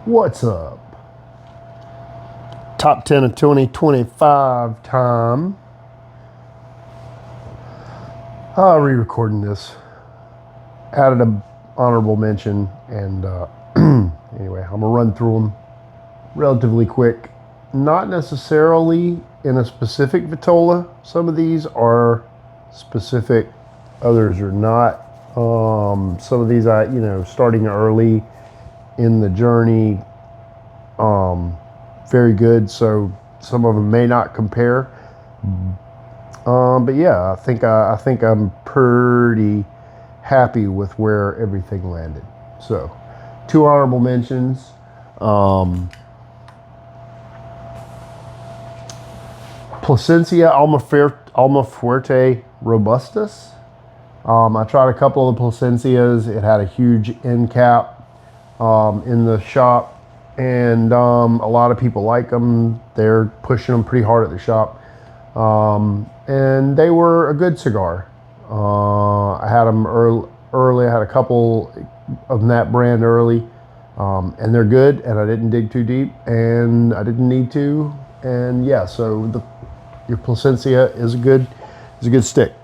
What's up? Top 10 of 2025 time. Re-recording this. Added an honorable mention, and anyway, I'm gonna run through them relatively quick. Not necessarily in a specific vitola. Some of these are specific, others are not. Some of these starting early in the journey, very good. So some of them may not compare. But yeah, I think I'm pretty happy with where everything landed. So, two honorable mentions. Plasencia Alma Fuerte Robustus. I tried a couple of the Plasencias. It had a huge end cap in the shop, and a lot of people like them. They're pushing them pretty hard at the shop, and they were a good cigar. I had them early. I had a couple of that brand early, and they're good. And I didn't dig too deep, and I didn't need to. And yeah, so your Plasencia is a good stick.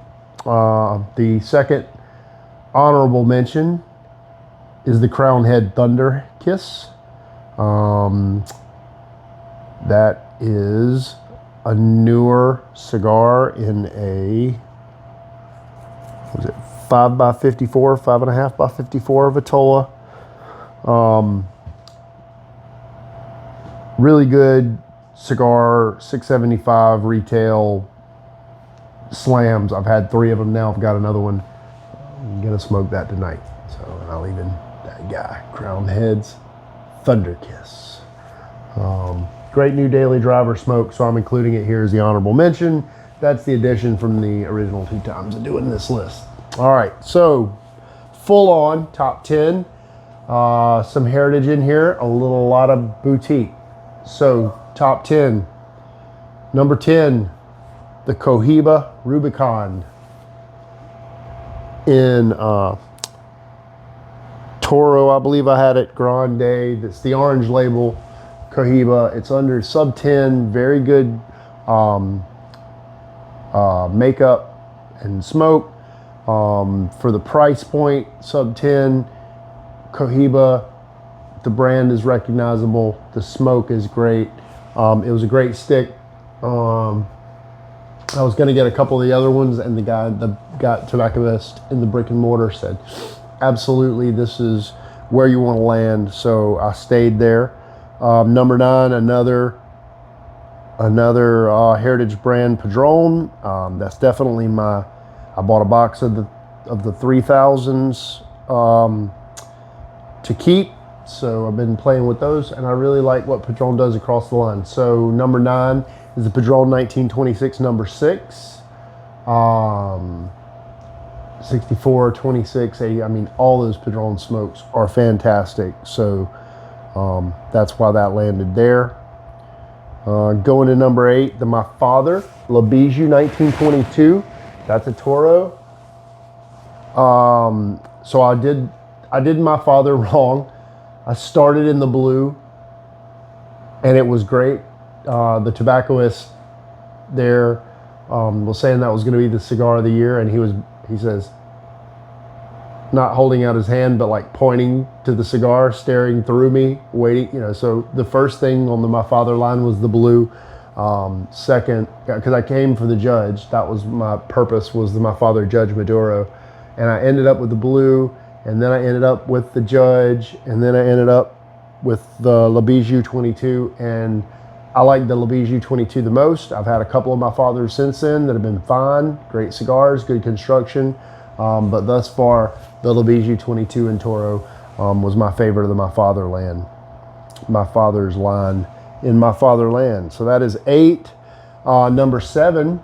The second honorable mention is the Crown Head Thunderkiss. That is a newer cigar in a, what was it, 5x54, 5.5x54 vitola. Really good cigar, $6.75 retail. Slams. I've had 3 of them now. I've got another one. I'm gonna smoke that tonight. So, and I'll even that guy, Crown Heads Thunderkiss. Great new daily driver smoke, so I'm including it here as the honorable mention. That's the addition from the original 2 times of doing this list. All right, so full on top 10. Some heritage in here, a lot of boutique. So top 10. Number 10, the Cohiba Rubicon in Toro. I believe I had it. Grande. That's the orange label. Cohiba. It's under sub 10. Very good makeup and smoke. For the price point, sub 10. Cohiba. The brand is recognizable. The smoke is great. It was a great stick. I was going to get a couple of the other ones, and the guy tobacconist in the brick and mortar said, absolutely, this is where you want to land. So I stayed there. Number 9, another heritage brand, Padron. That's definitely I bought a box of the 3000s to keep. So I've been playing with those, and I really like what Padron does across the line. So number 9 is the Padron 1926 number 6. 64, 26, 80. I mean, all those Padron smokes are fantastic. So that's why that landed there. Going to number 8, my father, Bijou 1922. That's a Toro. So I did my father wrong. I started in the blue, and it was great. The tobacconist there was saying that was going to be the cigar of the year, and he says, not holding out his hand, but like pointing to the cigar, staring through me, waiting. So the first thing on my father line was the blue. Second, because I came for the judge, that was my purpose, was my father, Judge Maduro, and I ended up with the blue. And then I ended up with the judge, and then I ended up with the Bijou 22, and I like the Bijou 22 the most. I've had a couple of my father's since then that have been fine, great cigars, good construction, but thus far, the Bijou 22 in Toro was my favorite of my father's line in my fatherland. So that is 8. Number 7,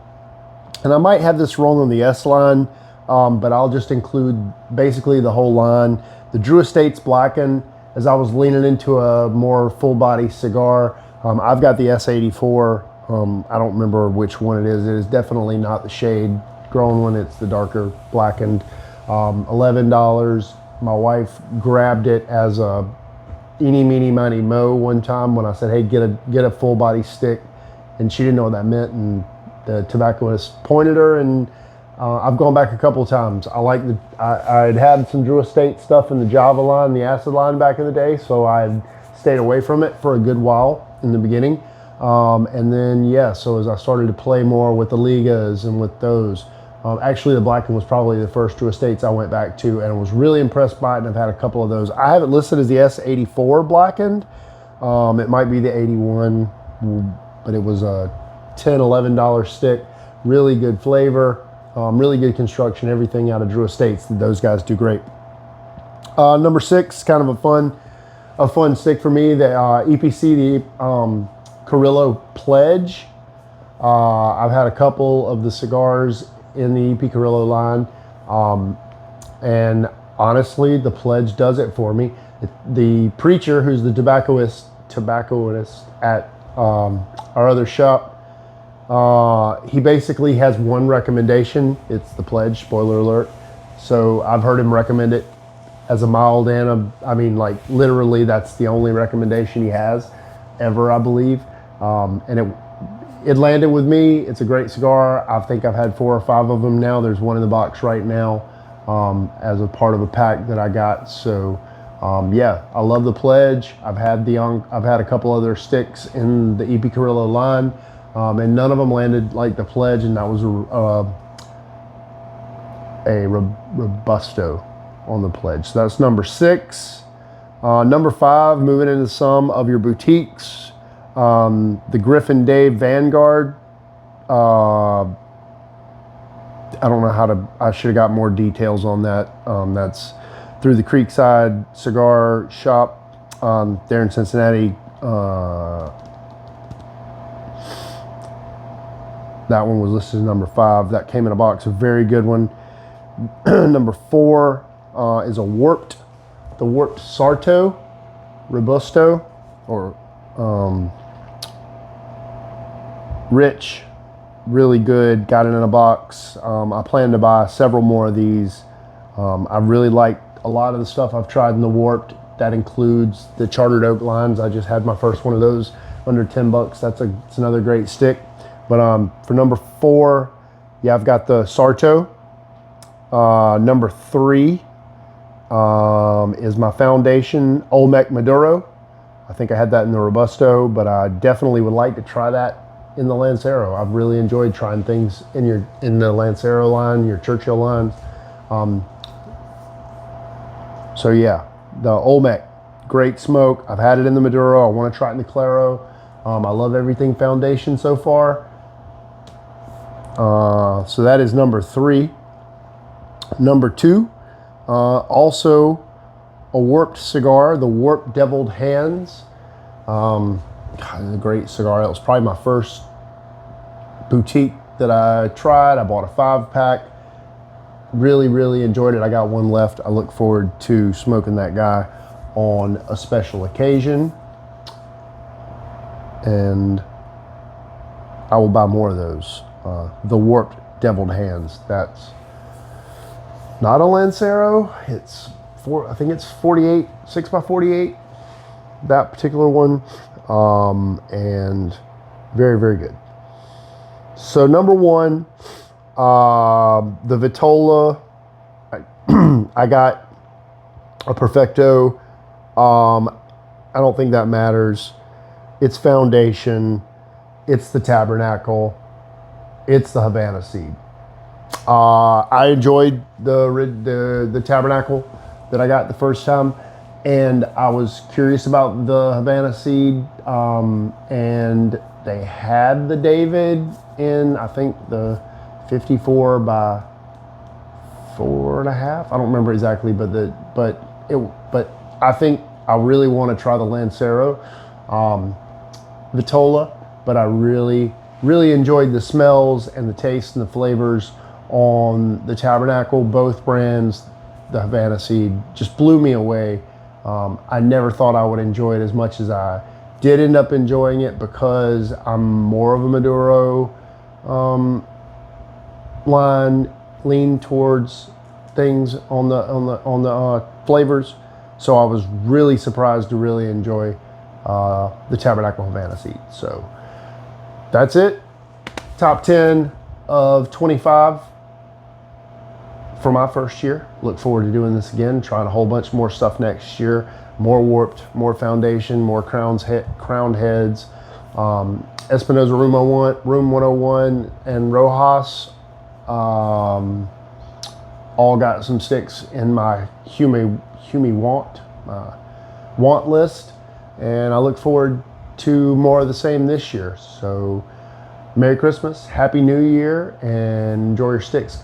and I might have this wrong on the S line, but I'll just include basically the whole line. The Drew Estates Blackened, as I was leaning into a more full body cigar. I've got the S84. I don't remember which one it is. It is definitely not the shade grown one. It's the darker Blackened. $11. My wife grabbed it as a eeny, meeny, miny, mo one time when I said, hey, get a full body stick. And she didn't know what that meant. And the tobacconist pointed her, and I've gone back a couple of times. I'd had some Drew Estate stuff in the Java line, the acid line back in the day. So I stayed away from it for a good while in the beginning. And then, yeah, so as I started to play more with the Ligas and with those, actually the Blackened was probably the first Drew Estates I went back to, and I was really impressed by it, and I've had a couple of those. I have it listed as the S84 Blackened. It might be the 81, but it was a $10, $11 stick. Really good flavor, really good construction, everything out of Drew Estates. Those guys do great. Number 6, kind of a fun stick for me, the EPC, the Carillo Pledge. I've had a couple of the cigars in the EP Carillo line, and honestly, the Pledge does it for me. The preacher, who's the tobacconist at our other shop, he basically has one recommendation. It's the Pledge, spoiler alert. So I've heard him recommend it as a mild and I mean, like, literally that's the only recommendation he has ever, I believe. And it landed with me. It's a great cigar. I think I've had 4 or 5 of them now. There's one in the box right now as a part of a pack that I got. So yeah, I love the Pledge. I've had a couple other sticks in the EP Carillo line, and none of them landed like the Pledge, and that was a Robusto on the Pledge. So that's number 6. Number 5, moving into some of your boutiques. The Griff and Dave Vanguard. I don't know I should have got more details on that. That's through the Creekside Cigar Shop there in Cincinnati. That one was listed as number 5. That came in a box, a very good one. Number 4 is the warped Sarto Robusto, or rich, really good. Got it in a box. I plan to buy several more of these. I really like a lot of the stuff I've tried in the warped. That includes the Chartered Oak lines. I just had my first one of those under $10. It's another great stick. But for number 4, yeah, I've got the Sarto. Number 3 is my Foundation Olmec Maduro. I think I had that in the Robusto, but I definitely would like to try that in the Lancero. I've really enjoyed trying things in the Lancero line, your Churchill lines. So yeah, the Olmec, great smoke. I've had it in the Maduro. I want to try it in the Claro. I love everything Foundation so far. So that is number 3. Number 2, also a warped cigar, the Warped Deviled Hands. God, it's a great cigar. That was probably my first boutique that I tried. I bought a 5-pack. Really, really enjoyed it. I got one left. I look forward to smoking that guy on a special occasion. And I will buy more of those. The Warped Deviled Hands. That's not a Lancero. I think it's 48, 6x48. That particular one. And very, very good. So number 1, the Vitola. I got a Perfecto. I don't think that matters. It's Foundation. It's the Tabernacle. It's the Havana seed. I enjoyed the Tabernacle that I got the first time, and I was curious about the Havana seed, and they had the David in, I think, the 54 by 4.5. I don't remember exactly, but I think I really want to try the Lancero Vitola, but I really, really enjoyed the smells and the taste and the flavors on the Tabernacle. Both brands, the Havana seed just blew me away. I never thought I would enjoy it as much as I did end up enjoying it, because I'm more of a Maduro lean towards things on the flavors. So I was really surprised to really enjoy the Tabernacle Havana seat. So that's it. Top 10 of 25 for my first year. Look forward to doing this again, trying a whole bunch more stuff next year. More warped, more foundation, more crowned heads. Espinosa Room 101 and Rojas all got some sticks in my Humi want list, and I look forward to more of the same this year. So Merry Christmas, Happy New Year, and enjoy your sticks.